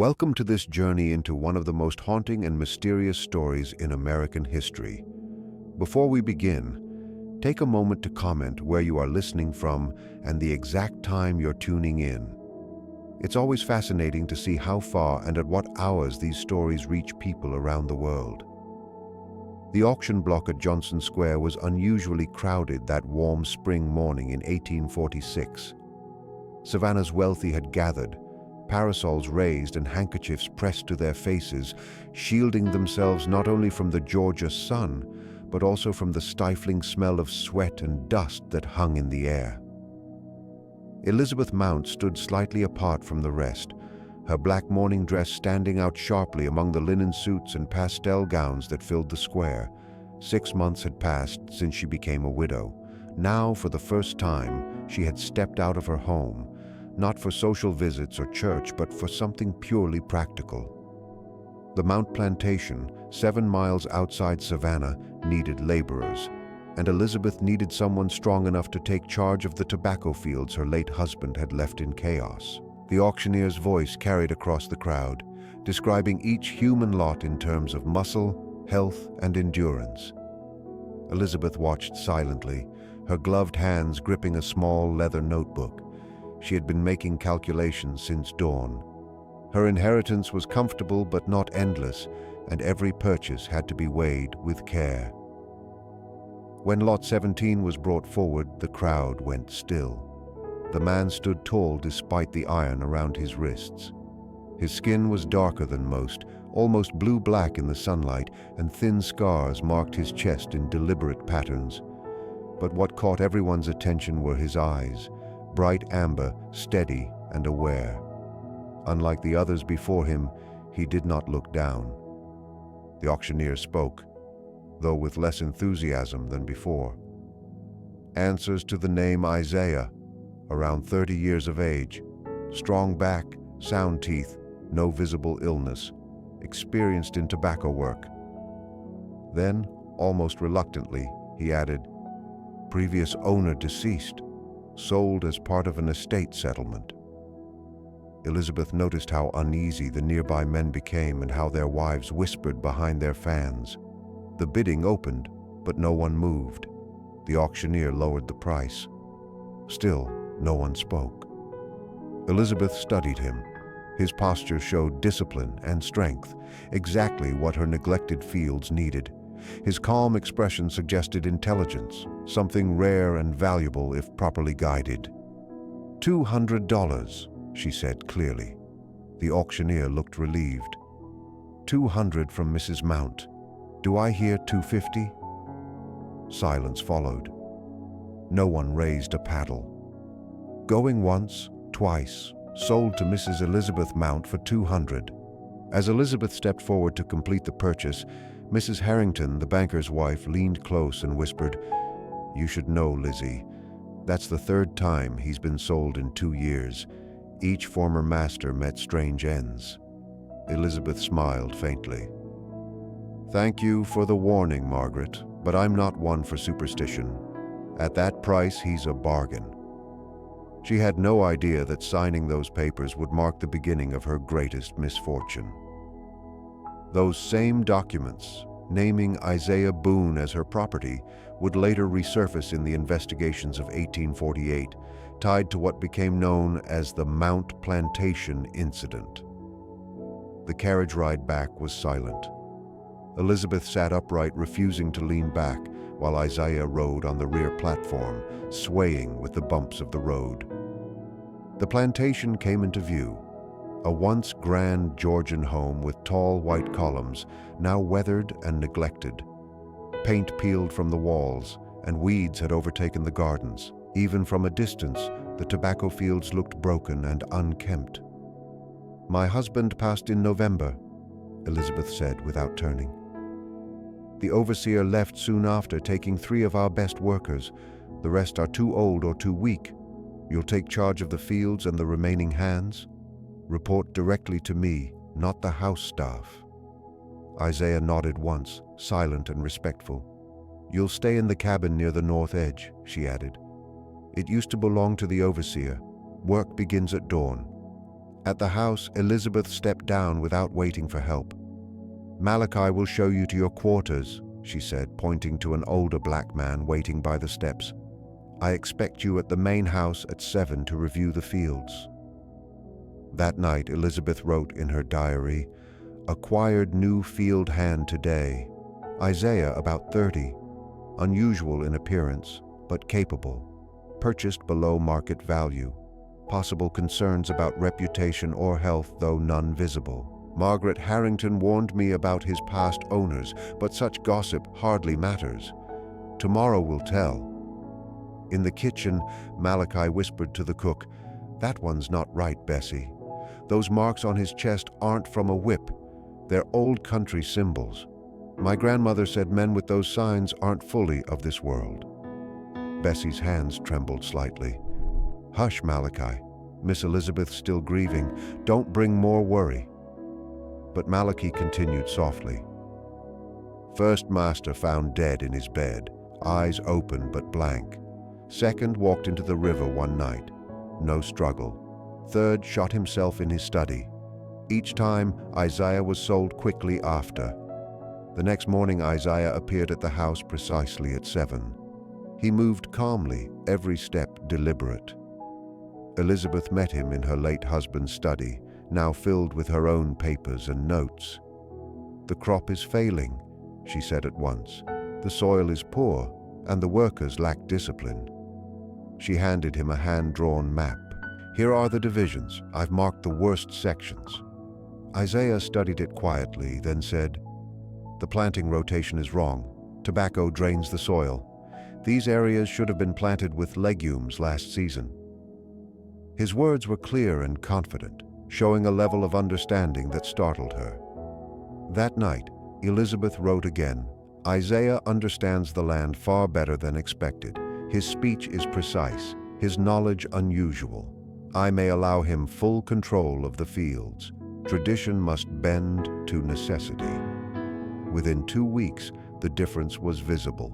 Welcome to this journey into one of the most haunting and mysterious stories in American history. Before we begin, take a moment to comment where you are listening from and the exact time you're tuning in. It's always fascinating to see how far and at what hours these stories reach people around the world. The auction block at Johnson Square was unusually crowded that warm spring morning in 1846. Savannah's wealthy had gathered, parasols raised and handkerchiefs pressed to their faces, shielding themselves not only from the Georgia sun, but also from the stifling smell of sweat and dust that hung in the air. Elizabeth Mount stood slightly apart from the rest, her black mourning dress standing out sharply among the linen suits and pastel gowns that filled the square. 6 months had passed since she became a widow. Now, for the first time, she had stepped out of her home, not for social visits or church, but for something purely practical. The Mount Plantation, 7 miles outside Savannah, needed laborers, and Elizabeth needed someone strong enough to take charge of the tobacco fields her late husband had left in chaos. The auctioneer's voice carried across the crowd, describing each human lot in terms of muscle, health, and endurance. Elizabeth watched silently, her gloved hands gripping a small leather notebook. She had been making calculations since dawn. Her inheritance was comfortable but not endless, and every purchase had to be weighed with care. When Lot 17 was brought forward, the crowd went still. The man stood tall despite the iron around his wrists. His skin was darker than most, almost blue-black in the sunlight, and thin scars marked his chest in deliberate patterns. But what caught everyone's attention were his eyes, bright amber, steady and aware. Unlike the others before him, he did not look down. The auctioneer spoke, though with less enthusiasm than before. Answers to the name Isaiah, around 30 years of age, strong back, sound teeth, no visible illness, experienced in tobacco work. Then, almost reluctantly, he added, previous owner deceased, sold as part of an estate settlement. Elizabeth noticed how uneasy the nearby men became and how their wives whispered behind their fans. The bidding opened, but no one moved. The auctioneer lowered the price. Still, no one spoke. Elizabeth studied him. His posture showed discipline and strength, exactly what her neglected fields needed. His calm expression suggested intelligence, something rare and valuable if properly guided. $200, she said clearly. The auctioneer looked relieved. 200 from Mrs. Mount. Do I hear 250? Silence followed. No one raised a paddle. Going once, twice, sold to Mrs. Elizabeth Mount for 200. As Elizabeth stepped forward to complete the purchase, Mrs. Harrington, the banker's wife, leaned close and whispered, "You should know, Lizzie, that's the 3rd time he's been sold in 2 years. Each former master met strange ends." Elizabeth smiled faintly. "Thank you for the warning, Margaret, but I'm not one for superstition. At that price, he's a bargain." She had no idea that signing those papers would mark the beginning of her greatest misfortune. Those same documents, naming Isaiah Boone as her property, would later resurface in the investigations of 1848, tied to what became known as the Mount Plantation incident. The carriage ride back was silent. Elizabeth sat upright, refusing to lean back, while Isaiah rode on the rear platform, swaying with the bumps of the road. The plantation came into view. A once grand Georgian home with tall white columns, now weathered and neglected. Paint peeled from the walls, and weeds had overtaken the gardens. Even from a distance, the tobacco fields looked broken and unkempt. "My husband passed in November," Elizabeth said without turning. "The overseer left soon after, taking 3 of our best workers. The rest are too old or too weak. You'll take charge of the fields and the remaining hands? Report directly to me, not the house staff." Isaiah nodded once, silent and respectful. "You'll stay in the cabin near the north edge," she added. "It used to belong to the overseer. Work begins at dawn." At the house, Elizabeth stepped down without waiting for help. "Malachi will show you to your quarters," she said, pointing to an older black man waiting by the steps. "I expect you at the main house at 7 to review the fields." That night, Elizabeth wrote in her diary, "Acquired new field hand today. Isaiah, about 30. Unusual in appearance, but capable. Purchased below market value. Possible concerns about reputation or health, though none visible. Margaret Harrington warned me about his past owners, but such gossip hardly matters. Tomorrow will tell." In the kitchen, Malachi whispered to the cook, "That one's not right, Bessie. Those marks on his chest aren't from a whip. They're old country symbols. My grandmother said men with those signs aren't fully of this world." Bessie's hands trembled slightly. "Hush, Malachi. Miss Elizabeth's still grieving. Don't bring more worry." But Malachi continued softly. "First master found dead in his bed, eyes open but blank. Second walked into the river one night. No struggle. Third shot himself in his study. Each time, Isaiah was sold quickly after. The next morning, Isaiah appeared at the house precisely at 7. He moved calmly, every step deliberate. Elizabeth met him in her late husband's study, now filled with her own papers and notes. "The crop is failing," she said at once. "The soil is poor, and the workers lack discipline." She handed him a hand-drawn map. "Here are the divisions. I've marked the worst sections." Isaiah studied it quietly, then said, "The planting rotation is wrong. Tobacco drains the soil. These areas should have been planted with legumes last season." His words were clear and confident, showing a level of understanding that startled her. That night, Elizabeth wrote again, "Isaiah understands the land far better than expected. His speech is precise, his knowledge unusual. I may allow him full control of the fields. Tradition must bend to necessity." Within 2 weeks, the difference was visible.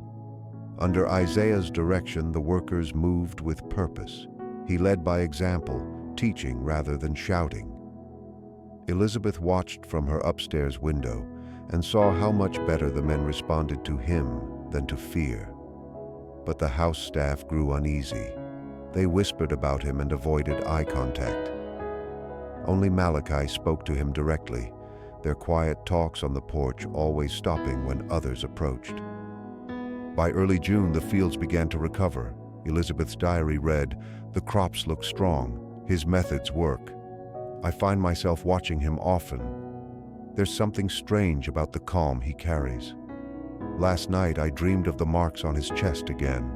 Under Isaiah's direction, the workers moved with purpose. He led by example, teaching rather than shouting. Elizabeth watched from her upstairs window and saw how much better the men responded to him than to fear. But the house staff grew uneasy. They whispered about him and avoided eye contact. Only Malachi spoke to him directly, their quiet talks on the porch always stopping when others approached. By early June, the fields began to recover. Elizabeth's diary read, "The crops look strong. His methods work. I find myself watching him often. There's something strange about the calm he carries. Last night I dreamed of the marks on his chest again.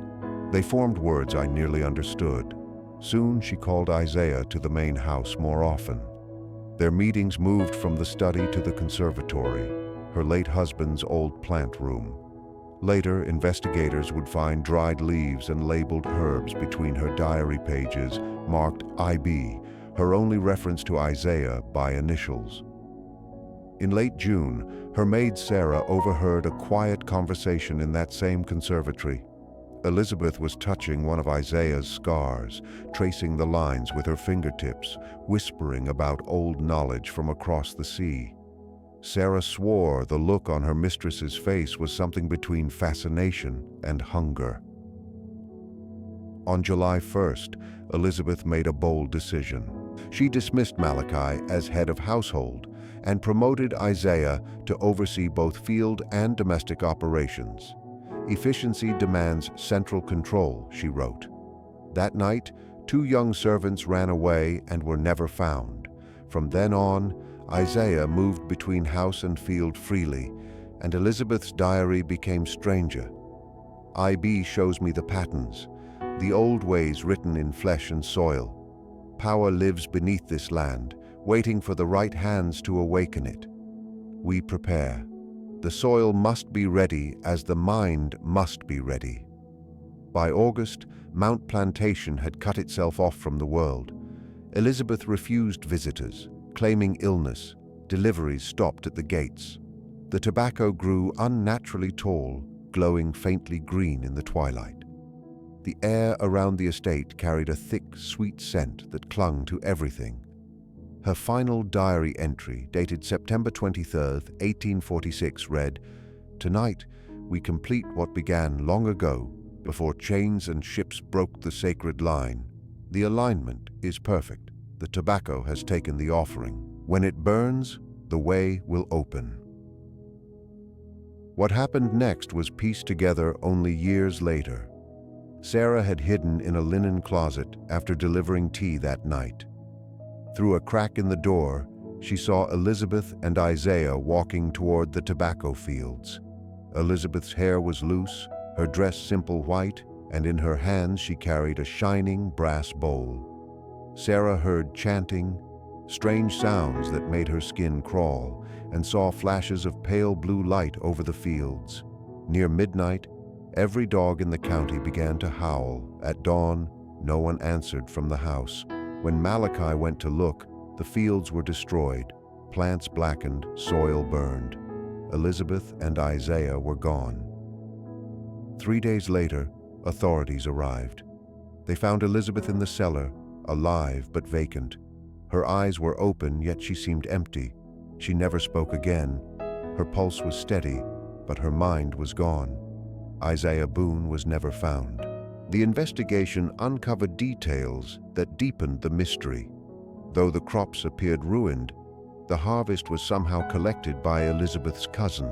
They formed words I nearly understood." Soon she called Isaiah to the main house more often. Their meetings moved from the study to the conservatory, her late husband's old plant room. Later, investigators would find dried leaves and labeled herbs between her diary pages, marked IB, her only reference to Isaiah by initials. In late June, her maid Sarah overheard a quiet conversation in that same conservatory. Elizabeth was touching one of Isaiah's scars, tracing the lines with her fingertips, whispering about old knowledge from across the sea. Sarah swore the look on her mistress's face was something between fascination and hunger. On July 1st, Elizabeth made a bold decision. She dismissed Malachi as head of household and promoted Isaiah to oversee both field and domestic operations. "Efficiency demands central control," she wrote. That night, 2 young servants ran away and were never found. From then on, Isaiah moved between house and field freely, and Elizabeth's diary became stranger. IB shows me the patterns, the old ways written in flesh and soil. Power lives beneath this land, waiting for the right hands to awaken it. We prepare. The soil must be ready as the mind must be ready. By August, Mount Plantation had cut itself off from the world. Elizabeth refused visitors, claiming illness. Deliveries stopped at the gates. The tobacco grew unnaturally tall, glowing faintly green in the twilight. The air around the estate carried a thick, sweet scent that clung to everything. Her final diary entry, dated September 23, 1846, read, "Tonight, we complete what began long ago, before chains and ships broke the sacred line. The alignment is perfect. The tobacco has taken the offering. When it burns, the way will open." What happened next was pieced together only years later. Sarah had hidden in a linen closet after delivering tea that night. Through a crack in the door, she saw Elizabeth and Isaiah walking toward the tobacco fields. Elizabeth's hair was loose, her dress simple white, and in her hands she carried a shining brass bowl. Sarah heard chanting, strange sounds that made her skin crawl, and saw flashes of pale blue light over the fields. Near midnight, every dog in the county began to howl. At dawn, no one answered from the house. When Malachi went to look, the fields were destroyed, plants blackened, soil burned. Elizabeth and Isaiah were gone. 3 days later, authorities arrived. They found Elizabeth in the cellar, alive but vacant. Her eyes were open, yet she seemed empty. She never spoke again. Her pulse was steady, but her mind was gone. Isaiah Boone was never found. The investigation uncovered details that deepened the mystery. Though the crops appeared ruined, the harvest was somehow collected by Elizabeth's cousin.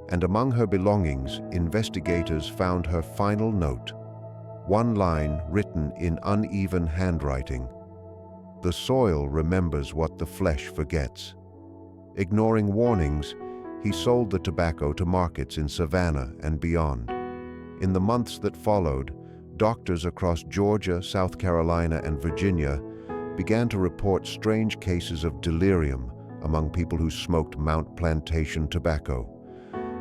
And among her belongings, investigators found her final note. One line written in uneven handwriting. "The soil remembers what the flesh forgets." Ignoring warnings, he sold the tobacco to markets in Savannah and beyond. In the months that followed, doctors across Georgia, South Carolina, and Virginia began to report strange cases of delirium among people who smoked Mount Plantation tobacco.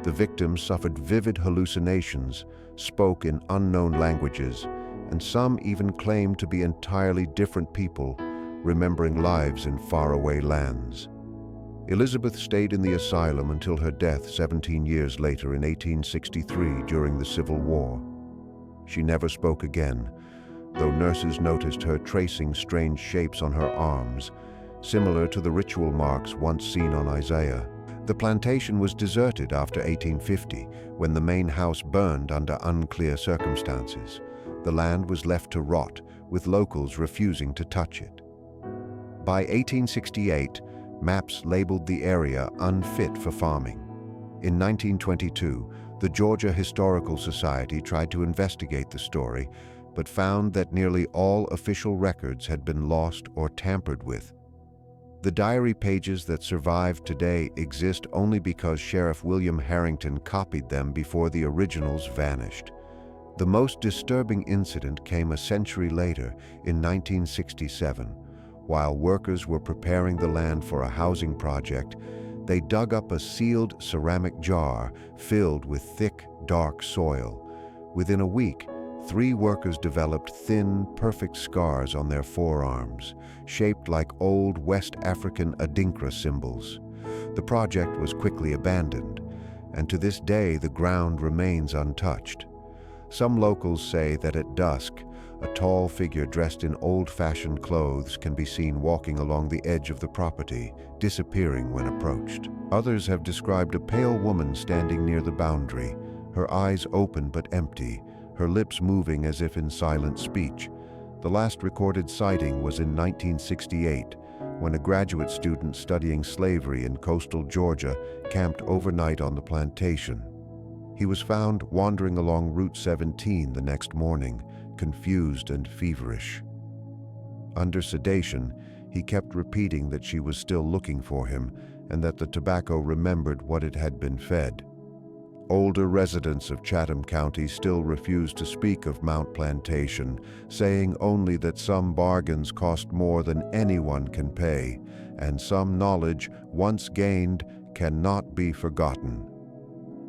The victims suffered vivid hallucinations, spoke in unknown languages, and some even claimed to be entirely different people, remembering lives in faraway lands. Elizabeth stayed in the asylum until her death 17 years later in 1863 during the Civil War. She never spoke again, though nurses noticed her tracing strange shapes on her arms, similar to the ritual marks once seen on Isaiah. The plantation was deserted after 1850, when the main house burned under unclear circumstances. The land was left to rot, with locals refusing to touch it. By 1868, maps labeled the area unfit for farming. In 1922, the Georgia Historical Society tried to investigate the story, but found that nearly all official records had been lost or tampered with. The diary pages that survive today exist only because Sheriff William Harrington copied them before the originals vanished. The most disturbing incident came a century later, in 1967. While workers were preparing the land for a housing project, they dug up a sealed ceramic jar filled with thick, dark soil. Within a week, 3 workers developed thin, perfect scars on their forearms, shaped like old West African Adinkra symbols. The project was quickly abandoned, and to this day the ground remains untouched. Some locals say that at dusk, a tall figure dressed in old-fashioned clothes can be seen walking along the edge of the property, disappearing when approached. Others have described a pale woman standing near the boundary, her eyes open but empty, her lips moving as if in silent speech. The last recorded sighting was in 1968, when a graduate student studying slavery in coastal Georgia camped overnight on the plantation. He was found wandering along Route 17 the next morning, confused and feverish. Under sedation, he kept repeating that she was still looking for him and that the tobacco remembered what it had been fed. Older residents of Chatham County still refuse to speak of Mount Plantation, saying only that some bargains cost more than anyone can pay, and some knowledge, once gained, cannot be forgotten.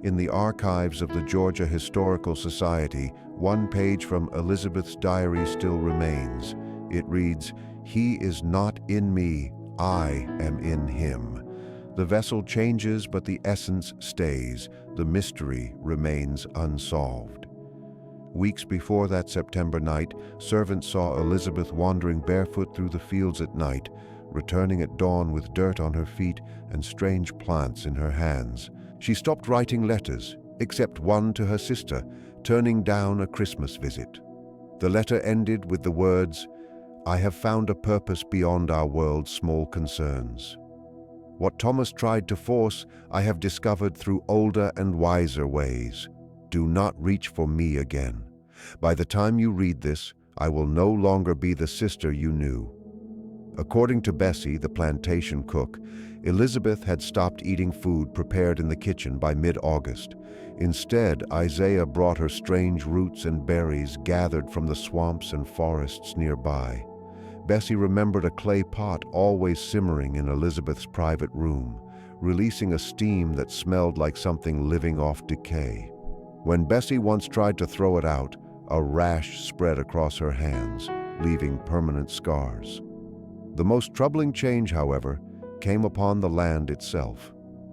In the archives of the Georgia Historical Society, one page from Elizabeth's diary still remains. It reads, "He is not in me, I am in him." The vessel changes, but the essence stays. The mystery remains unsolved. Weeks before that September night, servants saw Elizabeth wandering barefoot through the fields at night, returning at dawn with dirt on her feet and strange plants in her hands. She stopped writing letters, except one to her sister, turning down a Christmas visit. The letter ended with the words, "I have found a purpose beyond our world's small concerns. What Thomas tried to force, I have discovered through older and wiser ways. Do not reach for me again. By the time you read this, I will no longer be the sister you knew." According to Bessie, the plantation cook, Elizabeth had stopped eating food prepared in the kitchen by mid-August. Instead, Isaiah brought her strange roots and berries gathered from the swamps and forests nearby. Bessie remembered a clay pot always simmering in Elizabeth's private room, releasing a steam that smelled like something living off decay. When Bessie once tried to throw it out, a rash spread across her hands, leaving permanent scars. The most troubling change, however, came upon the land itself.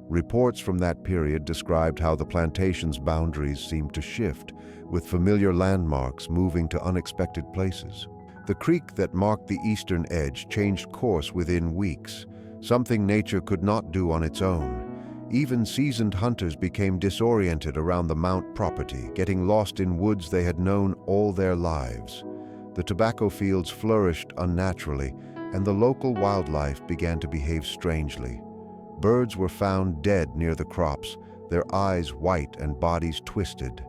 Reports from that period described how the plantation's boundaries seemed to shift, with familiar landmarks moving to unexpected places. The creek that marked the eastern edge changed course within weeks, something nature could not do on its own. Even seasoned hunters became disoriented around the Mount property, getting lost in woods they had known all their lives. The tobacco fields flourished unnaturally, and the local wildlife began to behave strangely. Birds were found dead near the crops, their eyes white and bodies twisted.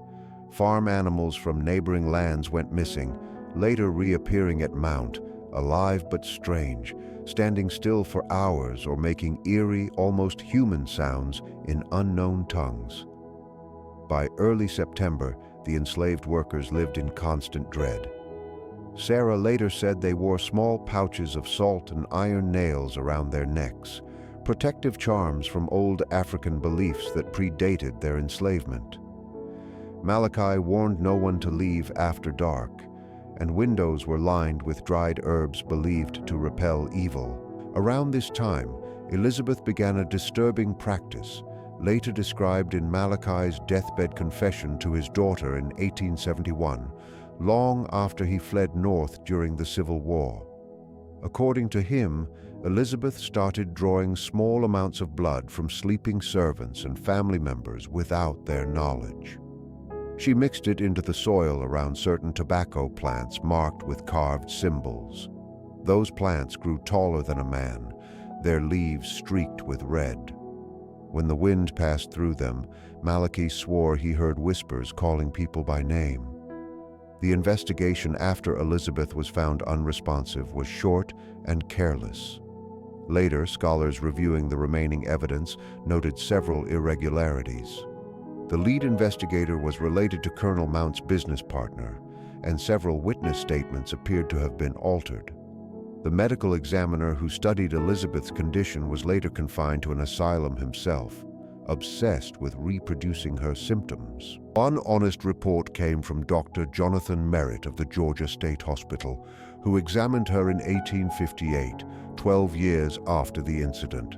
Farm animals from neighboring lands went missing, later reappearing at Mount, alive but strange, standing still for hours or making eerie, almost human sounds in unknown tongues. By early September, the enslaved workers lived in constant dread. Sarah later said they wore small pouches of salt and iron nails around their necks, protective charms from old African beliefs that predated their enslavement. Malachi warned no one to leave after dark, and windows were lined with dried herbs believed to repel evil. Around this time, Elizabeth began a disturbing practice, later described in Malachi's deathbed confession to his daughter in 1871, long after he fled north during the Civil War. According to him, Elizabeth started drawing small amounts of blood from sleeping servants and family members without their knowledge. She mixed it into the soil around certain tobacco plants marked with carved symbols. Those plants grew taller than a man, their leaves streaked with red. When the wind passed through them, Malachi swore he heard whispers calling people by name. The investigation after Elizabeth was found unresponsive was short and careless. Later, scholars reviewing the remaining evidence noted several irregularities. The lead investigator was related to Colonel Mount's business partner, and several witness statements appeared to have been altered. The medical examiner who studied Elizabeth's condition was later confined to an asylum himself, obsessed with reproducing her symptoms. One honest report came from Dr. Jonathan Merritt of the Georgia State Hospital, who examined her in 1858, 12 years after the incident.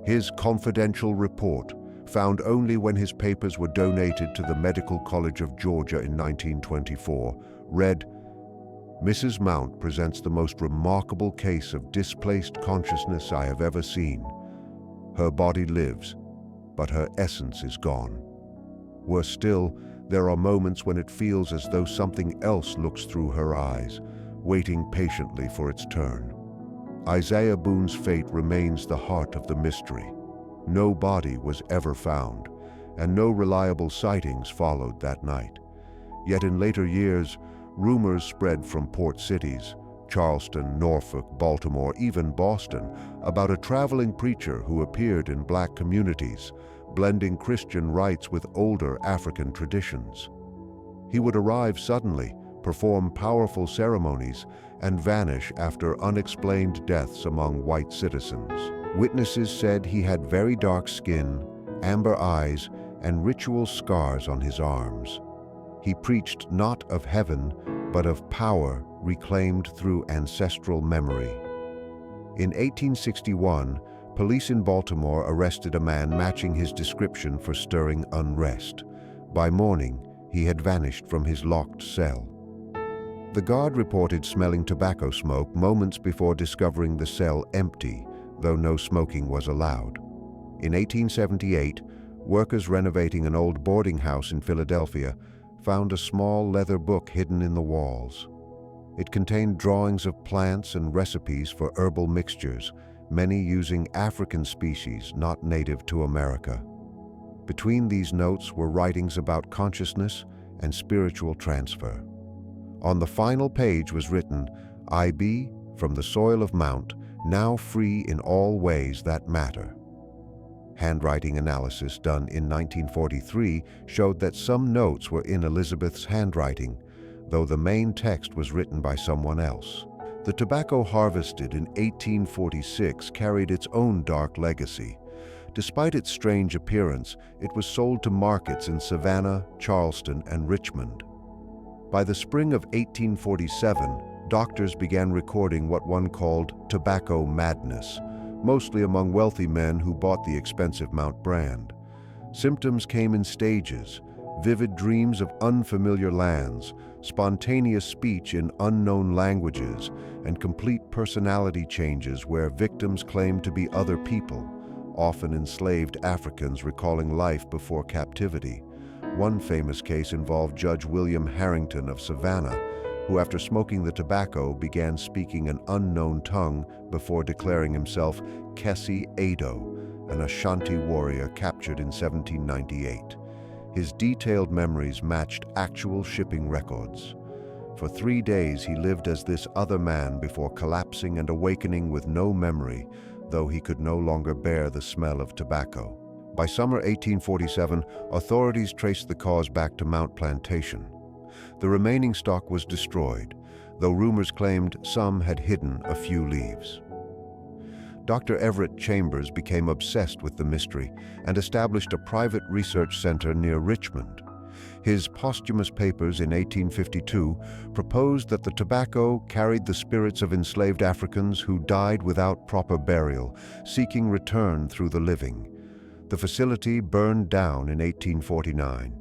His confidential report, found only when his papers were donated to the Medical College of Georgia in 1924, read, "Mrs. Mount presents the most remarkable case of displaced consciousness I have ever seen. Her body lives, but her essence is gone. Worse still, there are moments when it feels as though something else looks through her eyes, waiting patiently for its turn." Isaiah Boone's fate remains the heart of the mystery. No body was ever found, and no reliable sightings followed that night. Yet in later years, rumors spread from port cities, Charleston, Norfolk, Baltimore, even Boston, about a traveling preacher who appeared in black communities, blending Christian rites with older African traditions. He would arrive suddenly, perform powerful ceremonies, and vanish after unexplained deaths among white citizens. Witnesses said he had very dark skin, amber eyes, and ritual scars on his arms. He preached not of heaven, but of power reclaimed through ancestral memory. In 1861, police in Baltimore arrested a man matching his description for stirring unrest. By morning, he had vanished from his locked cell. The guard reported smelling tobacco smoke moments before discovering the cell empty, though no smoking was allowed. In 1878, workers renovating an old boarding house in Philadelphia found a small leather book hidden in the walls. It contained drawings of plants and recipes for herbal mixtures, many using African species not native to America. Between these notes were writings about consciousness and spiritual transfer. On the final page was written, "I be, from the soil of Mount, now free in all ways that matter." Handwriting analysis done in 1943 showed that some notes were in Elizabeth's handwriting, though the main text was written by someone else. The tobacco harvested in 1846 carried its own dark legacy. Despite its strange appearance, it was sold to markets in Savannah, Charleston, and Richmond. By the spring of 1847, doctors began recording what one called tobacco madness, mostly among wealthy men who bought the expensive Mount brand. Symptoms came in stages: vivid dreams of unfamiliar lands, spontaneous speech in unknown languages, and complete personality changes where victims claimed to be other people, often enslaved Africans recalling life before captivity. One famous case involved Judge William Harrington of Savannah, who after smoking the tobacco began speaking an unknown tongue before declaring himself Kessi Ado, an Ashanti warrior captured in 1798. His detailed memories matched actual shipping records. For 3 days he lived as this other man before collapsing and awakening with no memory, though he could no longer bear the smell of tobacco. By summer 1847, authorities traced the cause back to Mount Plantation. The remaining stock was destroyed, though rumors claimed some had hidden a few leaves. Dr. Everett Chambers became obsessed with the mystery and established a private research center near Richmond. His posthumous papers in 1852 proposed that the tobacco carried the spirits of enslaved Africans who died without proper burial, seeking return through the living. The facility burned down in 1849.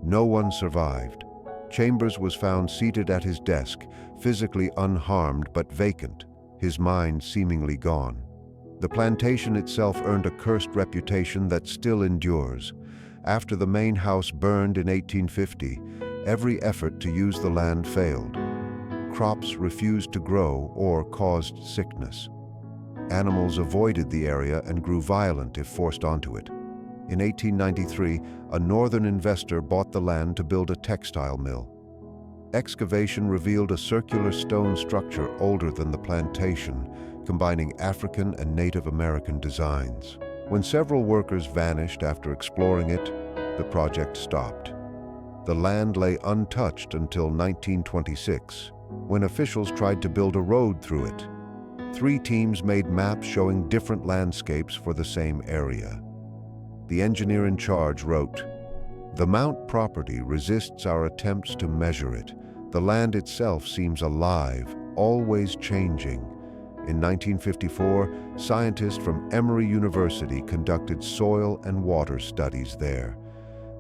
No one survived. Chambers was found seated at his desk, physically unharmed but vacant, his mind seemingly gone. The plantation itself earned a cursed reputation that still endures. After the main house burned in 1850, every effort to use the land failed. Crops refused to grow or caused sickness. Animals avoided the area and grew violent if forced onto it. In 1893, a northern investor bought the land to build a textile mill. Excavation revealed a circular stone structure older than the plantation, combining African and Native American designs. When several workers vanished after exploring it, the project stopped. The land lay untouched until 1926, when officials tried to build a road through it. 3 teams made maps showing different landscapes for the same area. The engineer in charge wrote, "The Mount property resists our attempts to measure it. The land itself seems alive, always changing." In 1954, scientists from Emory University conducted soil and water studies there.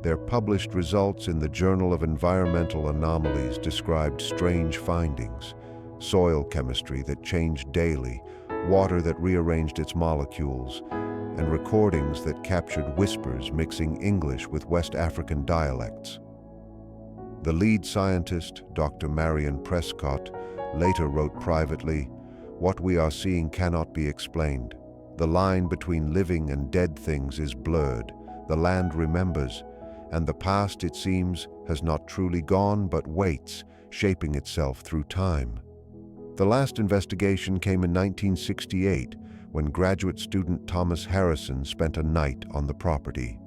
Their published results in the Journal of Environmental Anomalies described strange findings: soil chemistry that changed daily, water that rearranged its molecules, and recordings that captured whispers mixing English with West African dialects. The lead scientist, Dr. Marion Prescott, later wrote privately, "What we are seeing cannot be explained. The line between living and dead things is blurred. The land remembers, and the past, it seems, has not truly gone but waits, shaping itself through time." The last investigation came in 1968, when graduate student Thomas Harrison spent a night on the property.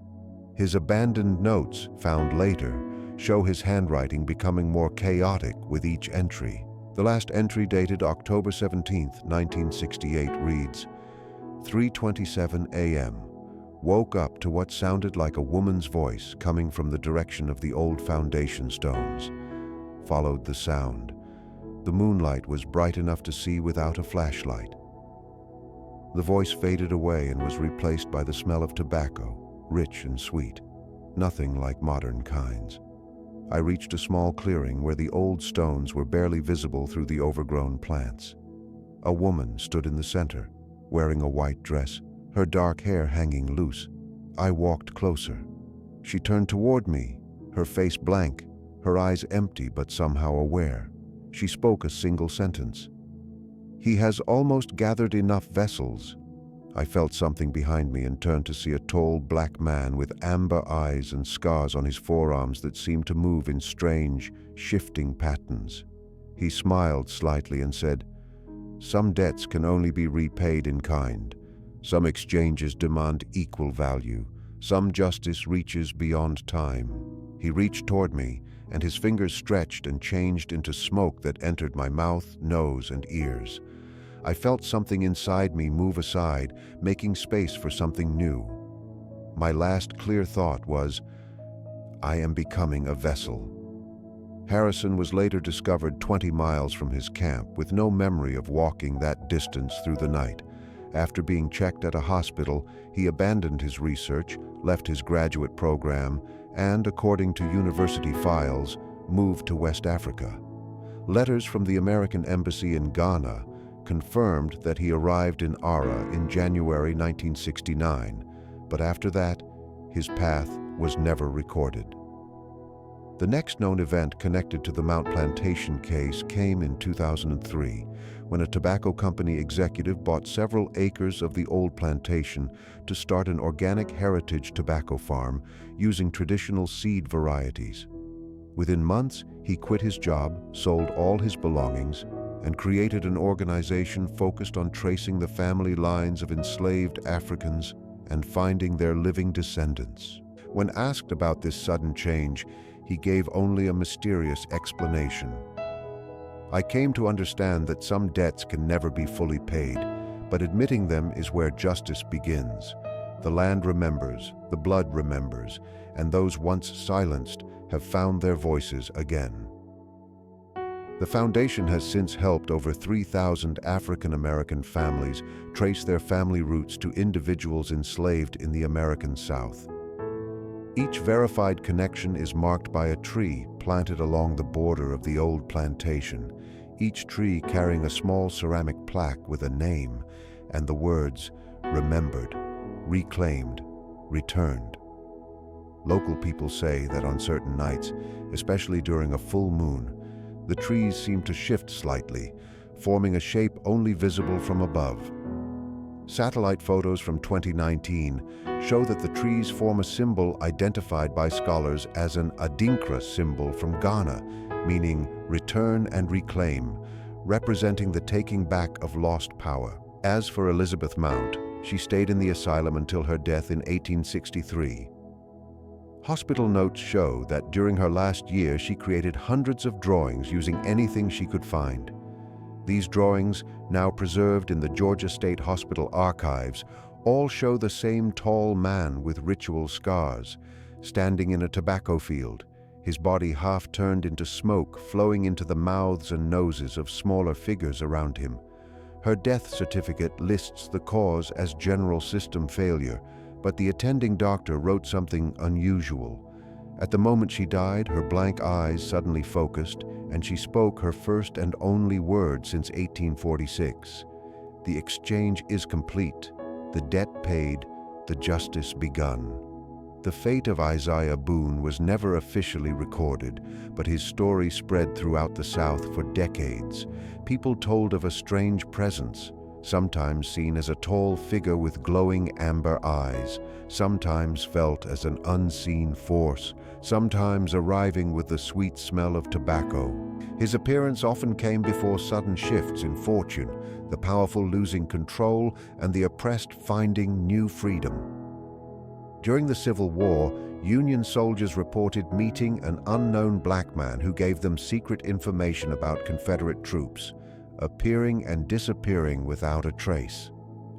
His abandoned notes, found later, show his handwriting becoming more chaotic with each entry. The last entry, dated October 17, 1968, reads, 3:27 a.m. Woke up to what sounded like a woman's voice coming from the direction of the old foundation stones. Followed the sound. The moonlight was bright enough to see without a flashlight. The voice faded away and was replaced by the smell of tobacco, rich and sweet, nothing like modern kinds. I reached a small clearing where the old stones were barely visible through the overgrown plants. A woman stood in the center, wearing a white dress, her dark hair hanging loose. I walked closer. She turned toward me, her face blank, her eyes empty but somehow aware. She spoke a single sentence. "He has almost gathered enough vessels." I felt something behind me and turned to see a tall black man with amber eyes and scars on his forearms that seemed to move in strange, shifting patterns. He smiled slightly and said, "Some debts can only be repaid in kind. Some exchanges demand equal value. Some justice reaches beyond time." He reached toward me, and his fingers stretched and changed into smoke that entered my mouth, nose, and ears. I felt something inside me move aside, making space for something new. My last clear thought was, "I am becoming a vessel." Harrison was later discovered 20 miles from his camp with no memory of walking that distance through the night. After being checked at a hospital, he abandoned his research, left his graduate program, and, according to university files, moved to West Africa. Letters from the American Embassy in Ghana confirmed that he arrived in Ara in January 1969, but after that, his path was never recorded. The next known event connected to the Mount Plantation case came in 2003, when a tobacco company executive bought several acres of the old plantation to start an organic heritage tobacco farm using traditional seed varieties. Within months, he quit his job, sold all his belongings, and created an organization focused on tracing the family lines of enslaved Africans and finding their living descendants. When asked about this sudden change, he gave only a mysterious explanation. "I came to understand that some debts can never be fully paid, but admitting them is where justice begins. The land remembers, the blood remembers, and those once silenced have found their voices again." The foundation has since helped over 3,000 African American families trace their family roots to individuals enslaved in the American South. Each verified connection is marked by a tree planted along the border of the old plantation, each tree carrying a small ceramic plaque with a name and the words, "Remembered, Reclaimed, Returned." Local people say that on certain nights, especially during a full moon, the trees seem to shift slightly, forming a shape only visible from above. Satellite photos from 2019 show that the trees form a symbol identified by scholars as an Adinkra symbol from Ghana, meaning return and reclaim, representing the taking back of lost power. As for Elizabeth Mount, she stayed in the asylum until her death in 1863. Hospital notes show that during her last year she created hundreds of drawings using anything she could find. These drawings, now preserved in the Georgia State Hospital archives, all show the same tall man with ritual scars, standing in a tobacco field, his body half turned into smoke flowing into the mouths and noses of smaller figures around him. Her death certificate lists the cause as general system failure, but the attending doctor wrote something unusual. At the moment she died, her blank eyes suddenly focused, and she spoke her first and only word since 1846. "The exchange is complete, the debt paid, the justice begun." The fate of Isaiah Boone was never officially recorded, but his story spread throughout the South for decades. People told of a strange presence, sometimes seen as a tall figure with glowing amber eyes, sometimes felt as an unseen force, sometimes arriving with the sweet smell of tobacco. His appearance often came before sudden shifts in fortune, the powerful losing control and the oppressed finding new freedom. During the Civil War, Union soldiers reported meeting an unknown black man who gave them secret information about Confederate troops, appearing and disappearing without a trace.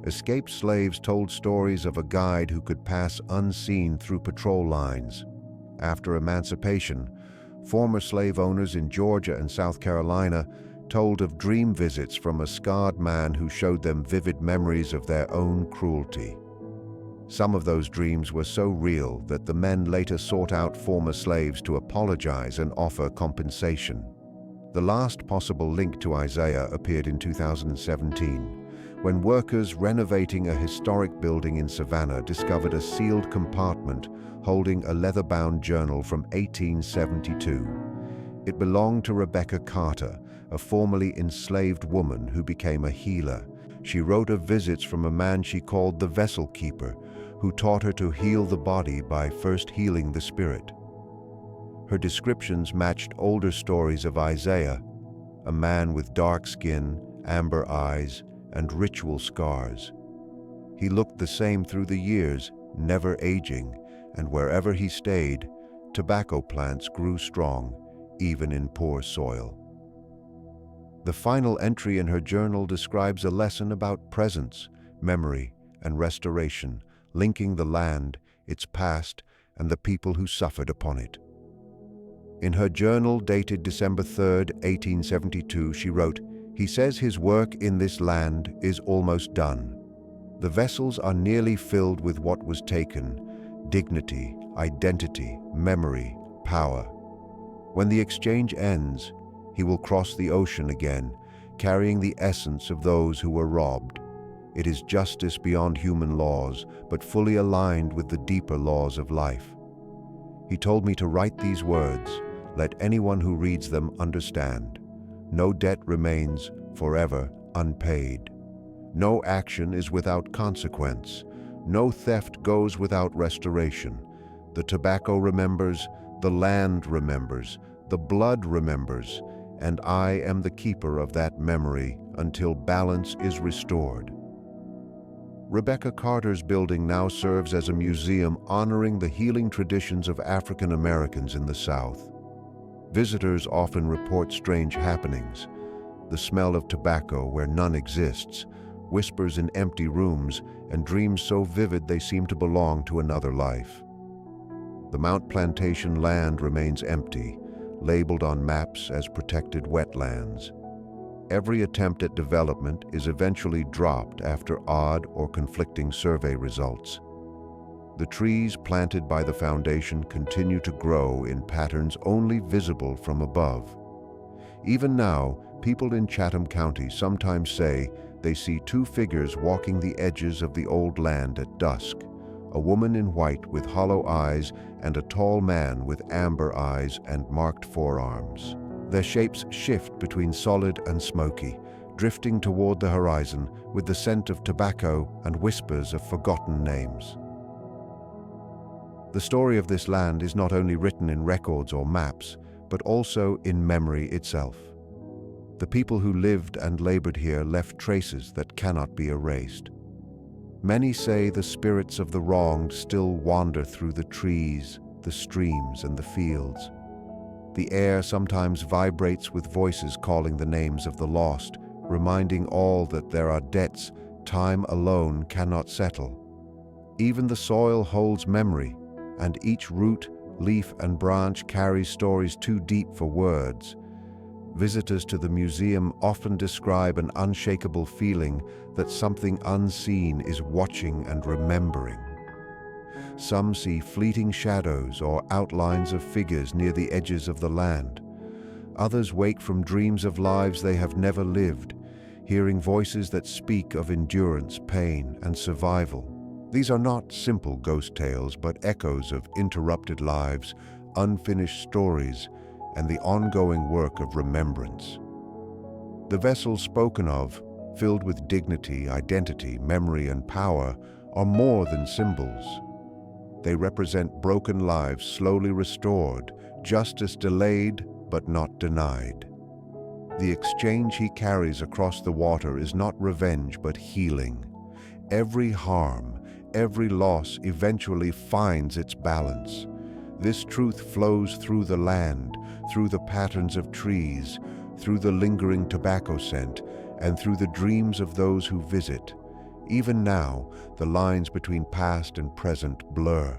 Escaped slaves told stories of a guide who could pass unseen through patrol lines. After emancipation, former slave owners in Georgia and South Carolina told of dream visits from a scarred man who showed them vivid memories of their own cruelty. Some of those dreams were so real that the men later sought out former slaves to apologize and offer compensation. The last possible link to Isaiah appeared in 2017, when workers renovating a historic building in Savannah discovered a sealed compartment holding a leather-bound journal from 1872. It belonged to Rebecca Carter, a formerly enslaved woman who became a healer. She wrote of visits from a man she called the vessel keeper, who taught her to heal the body by first healing the spirit. Her descriptions matched older stories of Isaiah, a man with dark skin, amber eyes, and ritual scars. He looked the same through the years, never aging, and wherever he stayed, tobacco plants grew strong, even in poor soil. The final entry in her journal describes a lesson about presence, memory, and restoration, linking the land, its past, and the people who suffered upon it. In her journal dated December 3, 1872, she wrote, "He says his work in this land is almost done. The vessels are nearly filled with what was taken: dignity, identity, memory, power. When the exchange ends, he will cross the ocean again, carrying the essence of those who were robbed. It is justice beyond human laws, but fully aligned with the deeper laws of life. He told me to write these words. Let anyone who reads them understand. No debt remains forever unpaid. No action is without consequence. No theft goes without restoration. The tobacco remembers, the land remembers, the blood remembers, and I am the keeper of that memory until balance is restored." Rebecca Carter's building now serves as a museum honoring the healing traditions of African Americans in the South. Visitors often report strange happenings: the smell of tobacco where none exists, whispers in empty rooms, and dreams so vivid they seem to belong to another life. The Mount Plantation land remains empty, labeled on maps as protected wetlands. Every attempt at development is eventually dropped after odd or conflicting survey results. The trees planted by the foundation continue to grow in patterns only visible from above. Even now, people in Chatham County sometimes say they see two figures walking the edges of the old land at dusk: a woman in white with hollow eyes and a tall man with amber eyes and marked forearms. Their shapes shift between solid and smoky, drifting toward the horizon with the scent of tobacco and whispers of forgotten names. The story of this land is not only written in records or maps, but also in memory itself. The people who lived and labored here left traces that cannot be erased. Many say the spirits of the wronged still wander through the trees, the streams, and the fields. The air sometimes vibrates with voices calling the names of the lost, reminding all that there are debts time alone cannot settle. Even the soil holds memory, and each root, leaf, and branch carries stories too deep for words. Visitors to the museum often describe an unshakable feeling that something unseen is watching and remembering. Some see fleeting shadows or outlines of figures near the edges of the land. Others wake from dreams of lives they have never lived, hearing voices that speak of endurance, pain, and survival. These are not simple ghost tales, but echoes of interrupted lives, unfinished stories, and the ongoing work of remembrance. The vessels spoken of, filled with dignity, identity, memory, and power, are more than symbols. They represent broken lives slowly restored, justice delayed but not denied. The exchange he carries across the water is not revenge but healing. Every harm, every loss eventually finds its balance. This truth flows through the land, through the patterns of trees, through the lingering tobacco scent, and through the dreams of those who visit. Even now, the lines between past and present blur.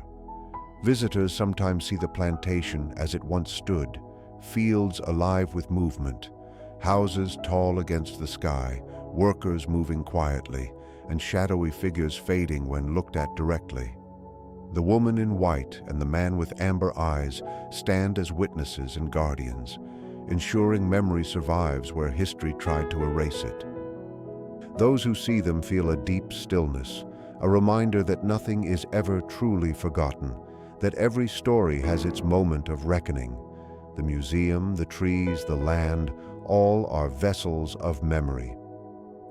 Visitors sometimes see the plantation as it once stood, fields alive with movement, houses tall against the sky, workers moving quietly, and shadowy figures fading when looked at directly. The woman in white and the man with amber eyes stand as witnesses and guardians, ensuring memory survives where history tried to erase it. Those who see them feel a deep stillness, a reminder that nothing is ever truly forgotten, that every story has its moment of reckoning. The museum, the trees, the land, all are vessels of memory.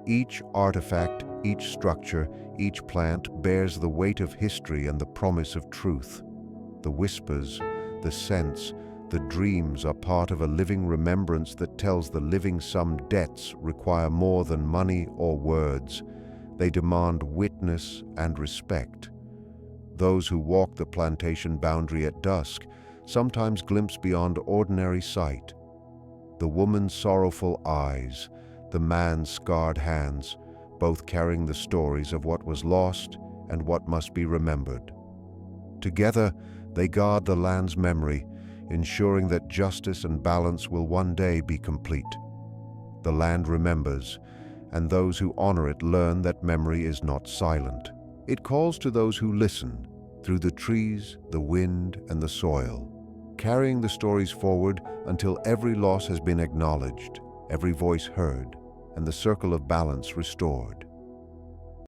Each artifact, each structure, each plant bears the weight of history and the promise of truth. The whispers, the scents, the dreams are part of a living remembrance that tells the living some debts require more than money or words. They demand witness and respect. Those who walk the plantation boundary at dusk sometimes glimpse beyond ordinary sight. The woman's sorrowful eyes, the man's scarred hands, both carrying the stories of what was lost and what must be remembered. Together, they guard the land's memory, ensuring that justice and balance will one day be complete. The land remembers, and those who honor it learn that memory is not silent. It calls to those who listen, through the trees, the wind, and the soil, carrying the stories forward until every loss has been acknowledged, every voice heard, and the circle of balance restored.